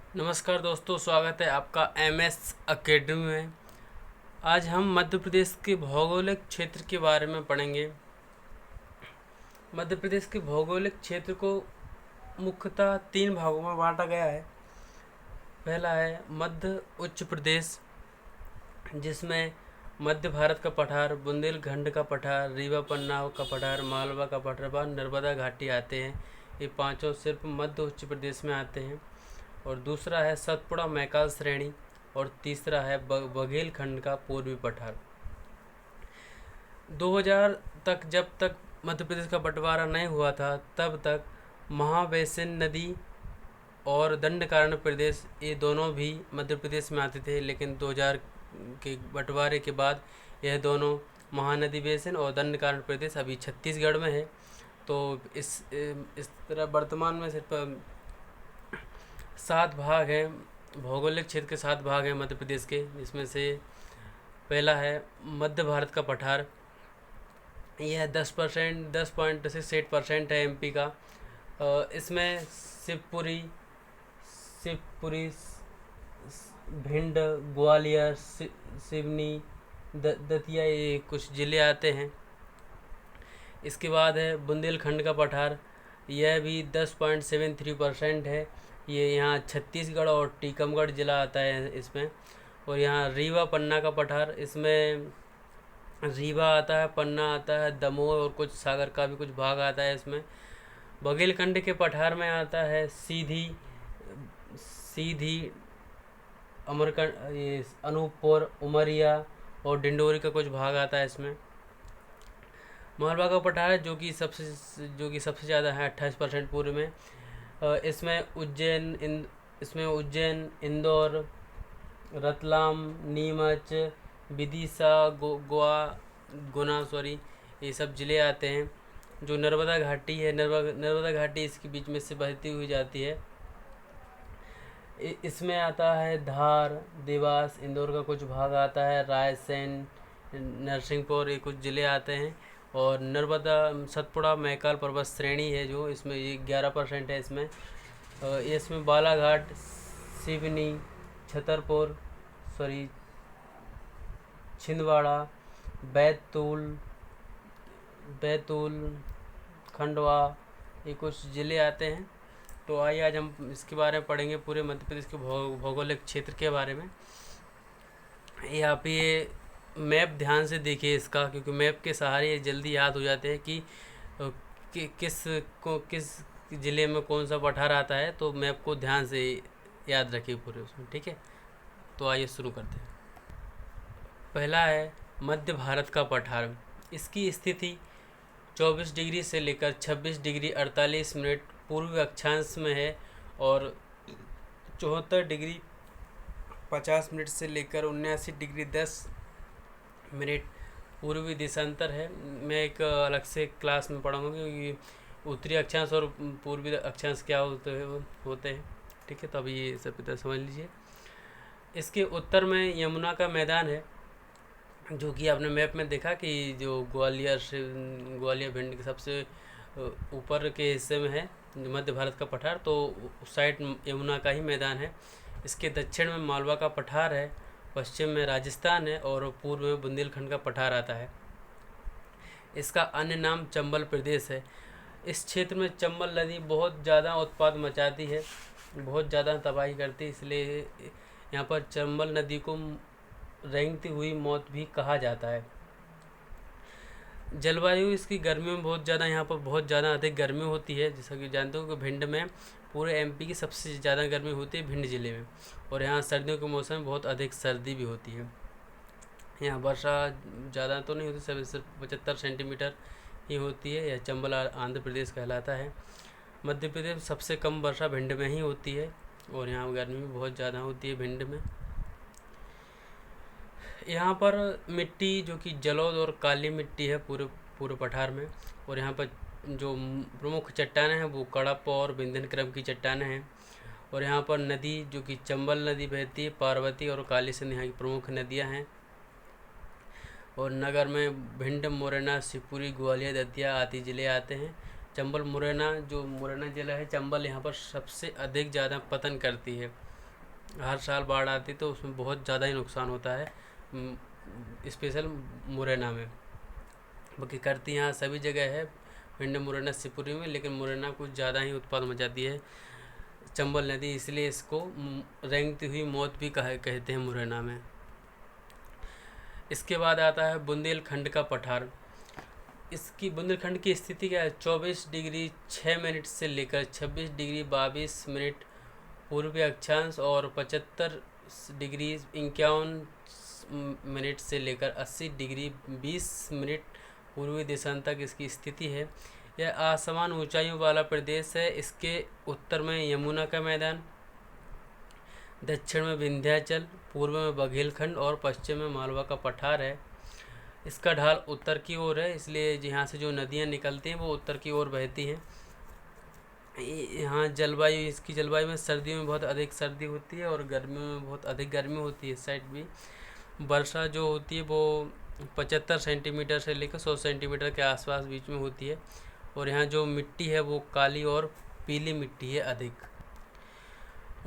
नमस्कार दोस्तों, स्वागत है आपका एमएस एकेडमी में। आज हम मध्य प्रदेश के भौगोलिक क्षेत्र के बारे में पढ़ेंगे। मध्य प्रदेश के भौगोलिक क्षेत्र को मुख्यतः 3 भागों में बांटा गया है। पहला है मध्य उच्च प्रदेश, जिसमें मध्य भारत का पठार, बुंदेलखंड का पठार, रीवा पन्ना का पठार, मालवा का पठार व नर्मदा घाटी आते हैं। ये पांचों सिर्फ मध्य उच्च प्रदेश में आते हैं। और दूसरा है सतपुड़ा मैकाल श्रेणी, और तीसरा है बघेलखंड का पूर्वी पठार। 2000 तक, जब तक मध्य प्रदेश का बंटवारा नहीं हुआ था, तब तक महाबेसिन नदी और दंडकारण्य प्रदेश, ये दोनों भी मध्य प्रदेश में आते थे। लेकिन 2000 के बंटवारे के बाद यह दोनों महानदी बेसिन और दंडकारण्य प्रदेश अभी छत्तीसगढ़ में है। तो इस तरह वर्तमान में सिर्फ 7 भाग हैं, भौगोलिक क्षेत्र के 7 भाग हैं मध्य प्रदेश के, जिसमें से पहला है मध्य भारत का पठार। यह 10.68% है एमपी का। इसमें शिवपुरी, भिंड, ग्वालियर, सिवनी, दतिया, ये कुछ ज़िले आते हैं। इसके बाद है बुंदेलखंड का पठार। यह भी 10.73% है। ये यहाँ छत्तीसगढ़ और टीकमगढ़ ज़िला आता है इसमें। और यहाँ रीवा पन्ना का पठार, इसमें रीवा आता है, पन्ना आता है, दमोह और कुछ सागर का भी कुछ भाग आता है इसमें। बघेलखंड के पठार में आता है सीधी अमरकंड, ये अनूपपुर, उमरिया और डिंडोरी का कुछ भाग आता है इसमें। मालवा का पठार है, जो कि सबसे ज़्यादा है 28% पूरे में। इसमें उज्जैन, इंदौर, रतलाम, नीमच, विदिशा, गुना, ये सब ज़िले आते हैं। जो नर्मदा घाटी है, नर्मदा घाटी इसके बीच में से बहती हुई जाती है। इसमें आता है धार, देवास, इंदौर का कुछ भाग आता है, रायसेन, नरसिंहपुर, ये कुछ ज़िले आते हैं। और नर्मदा सतपुड़ा मैकाल पर्वत श्रेणी है, जो इसमें ये 11% है इसमें बालाघाट, सिवनी, छतरपुर, छिंदवाड़ा, बैतूल, खंडवा, ये कुछ ज़िले आते हैं। तो आइए आज हम इसके बारे में पढ़ेंगे, पूरे मध्य प्रदेश के भौगोलिक क्षेत्र के बारे में। यहाँ पे ये मैप ध्यान से देखिए इसका, क्योंकि मैप के सहारे ये जल्दी याद हो जाते हैं कि किस ज़िले में कौन सा पठार आता है। तो मैप को ध्यान से याद रखिए पूरे उसमें, ठीक है। तो आइए शुरू करते हैं। पहला है मध्य भारत का पठार। इसकी स्थिति 24 डिग्री से लेकर 26 डिग्री 48 मिनट पूर्वी अक्षांश में है, और 74 डिग्री 50 मिनट से लेकर 79 डिग्री 10 मिनट पूर्वी देशांतर है। मैं एक अलग से क्लास में पढ़ाऊँगा कि उत्तरी अक्षांश और पूर्वी अक्षांश क्या होते हैं, ठीक है। तो अभी ये सब इतना समझ लीजिए। इसके उत्तर में यमुना का मैदान है, जो कि आपने मैप में देखा कि जो ग्वालियर भिंड के सबसे ऊपर के हिस्से में है मध्य भारत का पठार, तो उस साइड यमुना का ही मैदान है। इसके दक्षिण में मालवा का पठार है, पश्चिम में राजस्थान है, और पूर्व में बुंदेलखंड का पठार आता है। इसका अन्य नाम चंबल प्रदेश है। इस क्षेत्र में चंबल नदी बहुत ज़्यादा उत्पाद मचाती है, बहुत ज़्यादा तबाही करती है, इसलिए यहाँ पर चंबल नदी को रेंगती हुई मौत भी कहा जाता है। जलवायु इसकी गर्मी में बहुत ज़्यादा, यहाँ पर बहुत ज़्यादा अधिक गर्मी होती है। जैसा कि जानते हो कि भिंड में पूरे एमपी की सबसे ज़्यादा गर्मी होती है भिंड ज़िले में। और यहाँ सर्दियों के मौसम में बहुत अधिक सर्दी भी होती है। यहाँ वर्षा ज़्यादा तो नहीं होती, सिर्फ 75 सेंटीमीटर ही होती है। यह चंबल आंध्र प्रदेश कहलाता है। मध्य प्रदेश में सबसे कम वर्षा भिंड में ही होती है, और यहाँ गर्मी भी बहुत ज़्यादा होती है भिंड में। यहाँ पर मिट्टी जो कि जलोढ़ और काली मिट्टी है पूरे पठार में। और यहाँ पर जो प्रमुख चट्टानें हैं वो कड़प और विंध्यन क्रम की चट्टानें हैं। और यहाँ पर नदी जो कि चंबल नदी बहती है, पार्वती और काली सिंध यहाँ की प्रमुख नदियाँ हैं। और नगर में भिंड, मुरैना, शिवपुरी, ग्वालियर, दतिया आदि ज़िले आते हैं। मुरैना ज़िला है, चंबल यहाँ पर सबसे अधिक ज़्यादा पतन करती है। हर साल बाढ़ आती तो उसमें बहुत ज़्यादा ही नुकसान होता है, स्पेशल मुरैना में। बाकी करती यहाँ सभी जगह है, भिंड, मुरैना, शिवपुरी में, लेकिन मुरैना कुछ ज़्यादा ही उत्पाद मचाती है चंबल नदी, इसलिए इसको रेंगती हुई मौत भी कहते हैं मुरैना में। इसके बाद आता है बुंदेलखंड का पठार। इसकी बुंदेलखंड की स्थिति क्या है? 24 डिग्री 6 मिनट से लेकर 26 डिग्री 22 मिनट पूर्वी अक्षांश और 75 डिग्री 51 मिनट से लेकर 80 डिग्री 20 मिनट पूर्वी देशांतर तक इसकी स्थिति है। यह असमान ऊंचाइयों वाला प्रदेश है। इसके उत्तर में यमुना का मैदान, दक्षिण में विंध्याचल, पूर्व में बघेलखंड और पश्चिम में मालवा का पठार है। इसका ढाल उत्तर की ओर है, इसलिए यहाँ से जो नदियाँ निकलती हैं वो उत्तर की ओर बहती हैं। यहाँ जलवायु, इसकी जलवायु में सर्दियों में बहुत अधिक सर्दी होती है और गर्मियों में बहुत अधिक गर्मी होती है। इस साइड भी वर्षा जो होती है वो 75 सेंटीमीटर से लेकर 100 सेंटीमीटर के आसपास बीच में होती है। और यहाँ जो मिट्टी है वो काली और पीली मिट्टी है अधिक।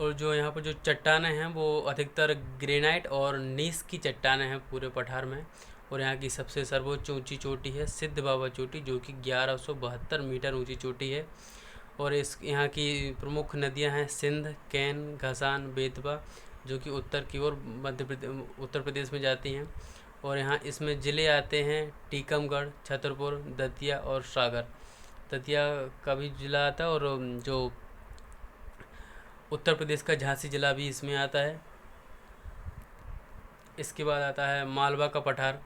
और जो यहाँ पर जो चट्टानें हैं वो अधिकतर ग्रेनाइट और नीस की चट्टानें हैं पूरे पठार में। और यहाँ की सबसे सर्वोच्च ऊंची चोटी है सिद्ध बाबा चोटी, जो कि 1172 मीटर ऊंची चोटी है। और इस यहाँ की प्रमुख नदियाँ हैं सिंध, कैन, घसान, बेतवा, जो कि उत्तर की ओर उत्तर प्रदेश में जाती हैं। और यहाँ इसमें ज़िले आते हैं टीकमगढ़, छतरपुर, दतिया और सागर। दतिया का भी ज़िला आता है और जो उत्तर प्रदेश का झांसी ज़िला भी इसमें आता है। इसके बाद आता है मालवा का पठार।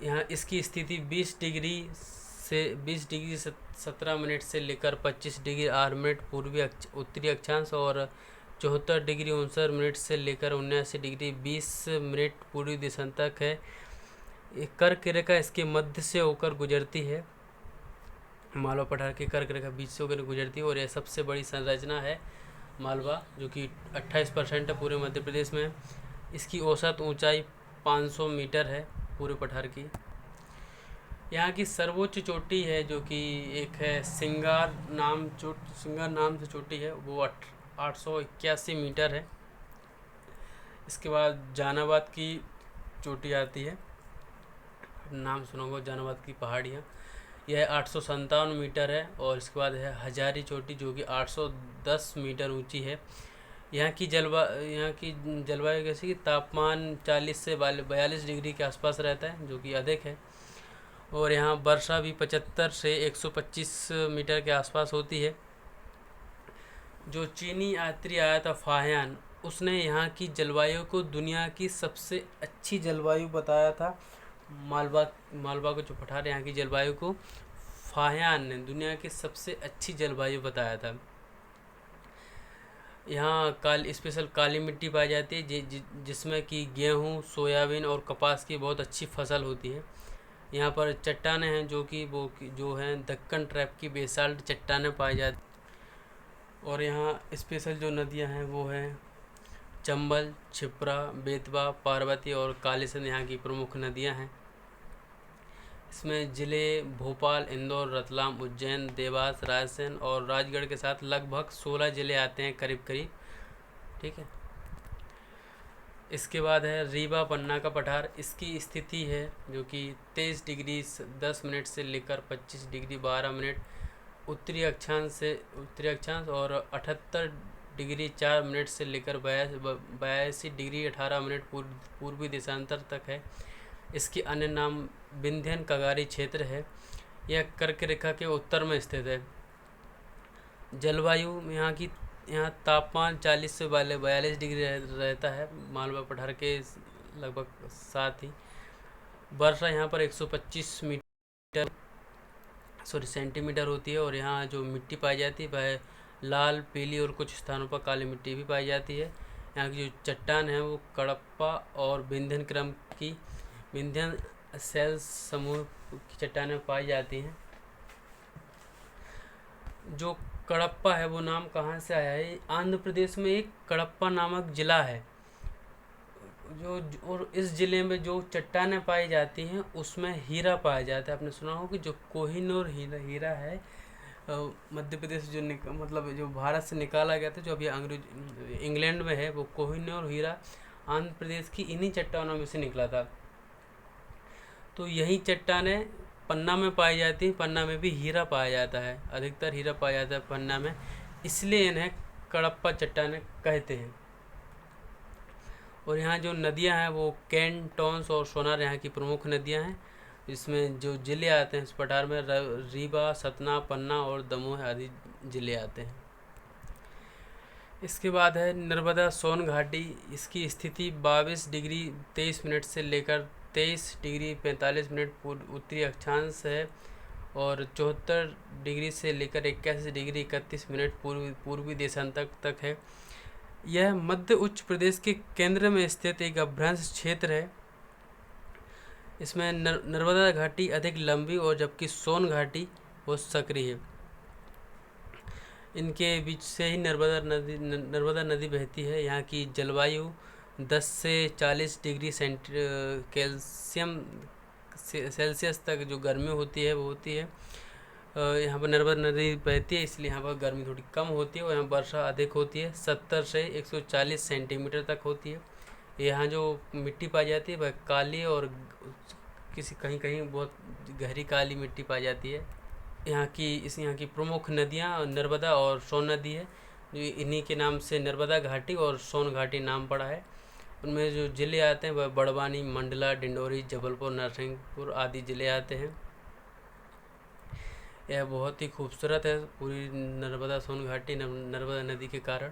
यहाँ इसकी स्थिति 20 डिग्री 17 मिनट से लेकर 25 डिग्री 8 मिनट पूर्वी उत्तरी अक्षांश और 74 डिग्री 59 मिनट से लेकर 79 डिग्री 20 मिनट पूर्वी देशांतर तक है। कर्क रेखा इसके मध्य से होकर गुजरती है, मालवा पठार की कर्क रेखा बीच से होकर गुजरती है। और यह सबसे बड़ी संरचना है मालवा, जो कि 28% है पूरे मध्य प्रदेश में। इसकी औसत ऊंचाई 500 मीटर है पूरे पठार की। यहाँ की सर्वोच्च चोटी है जो कि एक है सिंगार नाम से चोटी है, वो 881 मीटर है। इसके बाद जहानाबाद की चोटी आती है, नाम सुनोगे जहानाबाद की पहाड़ियाँ, यह 857 मीटर है। और इसके बाद है हजारी चोटी जो कि 810 मीटर ऊंची है। यहाँ की जलवायु कैसी कि तापमान 40 से 42 डिग्री के आसपास रहता है, जो कि अधिक है। और यहाँ वर्षा भी 75 से 125 मीटर के आसपास होती है। जो चीनी यात्री आया था फाहियान, उसने यहाँ की जलवायु को दुनिया की सबसे अच्छी जलवायु बताया था। मालवा को जो पठार यहाँ की जलवायु को फाहियान ने दुनिया की सबसे अच्छी जलवायु बताया था। यहाँ स्पेशल काली मिट्टी पाई जाती है जिसमें कि गेहूँ, सोयाबीन और कपास की बहुत अच्छी फसल होती है। यहाँ पर चट्टानें हैं जो हैं दक्कन ट्रैप की बेसाल्ट चट्टानें पाई जाती। और यहाँ स्पेशल जो नदियाँ हैं वो हैं चंबल, क्षिप्रा, बेतवा, पार्वती और कालीसिंध यहाँ की प्रमुख नदियाँ हैं। इसमें ज़िले भोपाल, इंदौर, रतलाम, उज्जैन, देवास, रायसेन और राजगढ़ के साथ लगभग 16 ज़िले आते हैं करीब। ठीक है। इसके बाद है रीवा पन्ना का पठार। इसकी स्थिति है जो कि 23 डिग्री 10 मिनट से लेकर 25 डिग्री 12 मिनट उत्तरी अक्षांश और 78 डिग्री 4 मिनट से लेकर 82 डिग्री 18 मिनट पूर्वी देशांतर तक है। इसकी अन्य नाम विंध्यन कगारी क्षेत्र है। यह कर्क रेखा के उत्तर में स्थित है। जलवायु यहाँ तापमान 40 से 42 डिग्री रहता है मालवा पठार के लगभग साथ ही। वर्षा यहाँ पर 125 सेंटीमीटर होती है। और यहाँ जो मिट्टी पाई जाती है वह लाल, पीली और कुछ स्थानों पर काली मिट्टी भी पाई जाती है। यहाँ की जो चट्टान है वो कडप्पा और विंध्यन सेल्स समूह की चट्टानें पाई जाती हैं। जो कडप्पा है वो नाम कहाँ से आया है? आंध्र प्रदेश में एक कडप्पा नामक ज़िला है और इस ज़िले में जो चट्टानें पाई जाती हैं उसमें हीरा पाया जाता है। आपने सुना हो कि जो कोहिनूर हीरा है मध्य प्रदेश जो मतलब जो भारत से निकाला गया था, जो अभी अंग्रेज इंग्लैंड में है, वो कोहिनूर हीरा आंध्र प्रदेश की इन्हीं चट्टानों में से निकला था। तो यही चट्टानें पन्ना में पाई जाती हैं। पन्ना में भी हीरा पाया जाता है, अधिकतर हीरा पाया जाता है पन्ना में, इसलिए इन्हें कडप्पा चट्टानें कहते हैं। और यहाँ जो नदियाँ हैं वो कैन, टॉन्स और सोनार यहाँ की प्रमुख नदियाँ हैं। इसमें जो ज़िले आते हैं इस पठार में रीवा, सतना, पन्ना और दमोह आदि ज़िले आते हैं। इसके बाद है नर्मदा सोन घाटी। इसकी स्थिति 22 डिग्री 23 मिनट से लेकर 23 डिग्री 45 मिनट उत्तरी अक्षांश है और 74 डिग्री से लेकर 81 डिग्री 31 मिनट पूर्वी देशांतर तक है। यह मध्य उच्च प्रदेश के केंद्र में स्थित एक अभ्रंश क्षेत्र है। इसमें नर्मदा घाटी अधिक लंबी और जबकि सोन घाटी वो सक्रिय है। इनके बीच से ही नर्मदा नदी बहती है। यहाँ की जलवायु 10 से 40 डिग्री सेल्सियस तक जो गर्मी होती है वो होती है। यहाँ पर नर्मदा नदी बहती है, इसलिए यहाँ पर गर्मी थोड़ी कम होती है और यहाँ वर्षा अधिक होती है, 70 से 140 सेंटीमीटर तक होती है। यहाँ जो मिट्टी पाई जाती है वह काली और कहीं कहीं बहुत गहरी काली मिट्टी पाई जाती है। यहाँ की प्रमुख नदियाँ नर्मदा और सोन नदी है, जो इन्हीं के नाम से नर्मदा घाटी और सोन घाटी नाम पड़ा है। उनमें जो ज़िले आते हैं वह बड़वानी, मंडला, डिंडोरी, जबलपुर, नरसिंहपुर आदि ज़िले आते हैं। यह बहुत ही खूबसूरत है पूरी नर्मदा सोन घाटी नर्मदा नदी के कारण।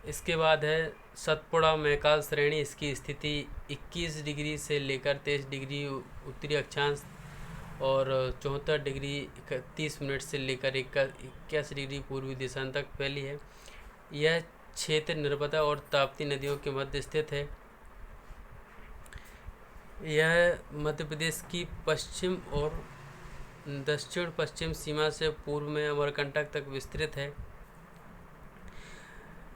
इसके बाद है सतपुड़ा मैकाल श्रेणी। इसकी स्थिति 21 डिग्री से लेकर 23 डिग्री उत्तरी अक्षांश और 74 डिग्री 31 मिनट से लेकर 21 डिग्री पूर्वी देशांतर तक फैली है। यह क्षेत्र नर्मदा और ताप्ती नदियों के मध्य स्थित है। यह मध्य प्रदेश की पश्चिम और दक्षिण पश्चिम सीमा से पूर्व में अमरकंटक तक विस्तृत है।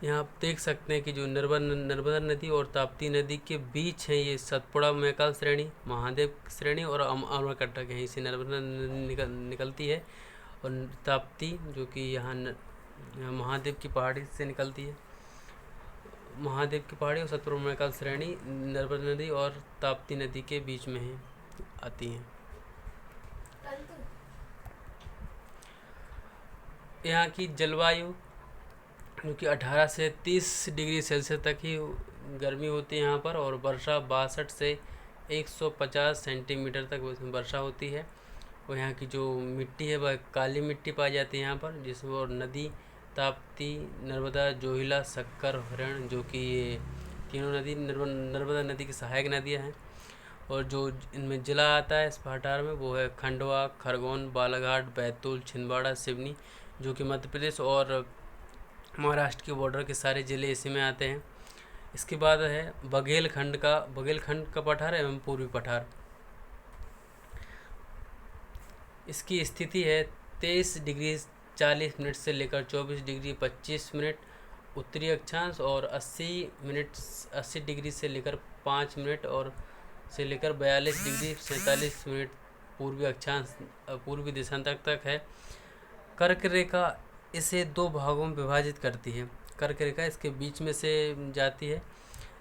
यहाँ आप देख सकते हैं कि जो नर्मदा नदी और ताप्ती नदी के बीच है ये सतपुड़ा मैकाल श्रेणी, महादेव श्रेणी और अमरकंटक, यहीं से नर्मदा निकलती है। और ताप्ती जो कि यहाँ महादेव की पहाड़ी से निकलती है, महादेव की पहाड़ी और सतपुड़ा मैकाल श्रेणी नर्मदा नदी और ताप्ती नदी के बीच में है आती हैं। यहाँ की जलवायु जो कि 18 से 30 डिग्री सेल्सियस तक ही गर्मी होती है यहाँ पर, और वर्षा 62 से 150 सेंटीमीटर तक वर्षा होती है। और यहाँ की जो मिट्टी है वह काली मिट्टी पाई जाती है यहाँ पर, जिसमें और नदी ताप्ती, नर्मदा, जोहिला, सक्कर, हरण, जो कि ये तीनों नदी नर्मदा नदी की सहायक नदियाँ हैं। और जो इनमें ज़िला आता है इस पठार में वो है खंडवा, खरगोन, बालाघाट, बैतूल, छिंदवाड़ा, सिवनी, जो कि मध्य प्रदेश और महाराष्ट्र के बॉर्डर के सारे ज़िले इसी में आते हैं। इसके बाद है बघेलखंड का पठार एवं पूर्वी पठार। इसकी स्थिति है 23 डिग्री 40 मिनट से लेकर 24 डिग्री 25 मिनट उत्तरी अक्षांश और 80 डिग्री से लेकर 5 मिनट और से लेकर 42 डिग्री 47 मिनट पूर्वी अक्षांश पूर्वी देशांतर तक है। कर्क रेखा इसे 2 भागों में विभाजित करती है। कर्क रेखा इसके बीच में से जाती है,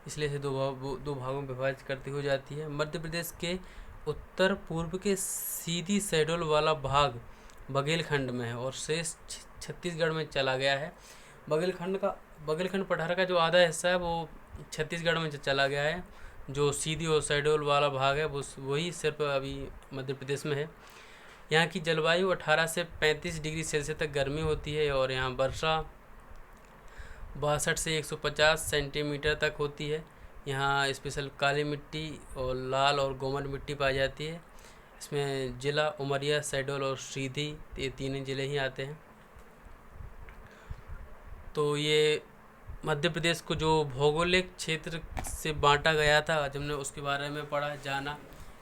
इसलिए इसे दो भागों में विभाजित करती हो जाती है। मध्य प्रदेश के उत्तर पूर्व के सीधी शैडोल वाला भाग बघेलखंड में है और शेष छत्तीसगढ़ में चला गया है। बघेलखंड पठार का जो आधा हिस्सा है वो छत्तीसगढ़ में चला गया है। जो सीधी और शैडोल वाला भाग है वही सिर्फ अभी मध्य प्रदेश में है। यहाँ की जलवायु 18 से 35 डिग्री सेल्सियस तक गर्मी होती है और यहाँ वर्षा 62 से 150 सेंटीमीटर तक होती है। यहाँ स्पेशल काली मिट्टी और लाल और गोमर मिट्टी पाई जाती है। इसमें जिला उमरिया, शहडोल और सीधी, ये तीन ज़िले ही आते हैं। तो ये मध्य प्रदेश को जो भौगोलिक क्षेत्र से बांटा गया था, आज हमने उसके बारे में पढ़ा, जाना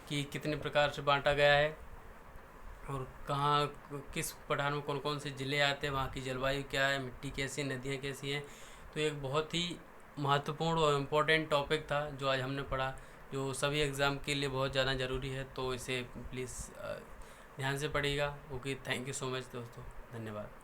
कि कितने प्रकार से बांटा गया है और कहाँ किस पठार में कौन कौन से ज़िले आते हैं, वहाँ की जलवायु क्या है, मिट्टी कैसी, नदियाँ कैसी हैं। तो एक बहुत ही महत्वपूर्ण और इम्पोर्टेंट टॉपिक था जो आज हमने पढ़ा, जो सभी एग्ज़ाम के लिए बहुत ज़्यादा ज़रूरी है। तो इसे प्लीज़ ध्यान से पढ़िएगा। Okay, thank you so much दोस्तों, धन्यवाद।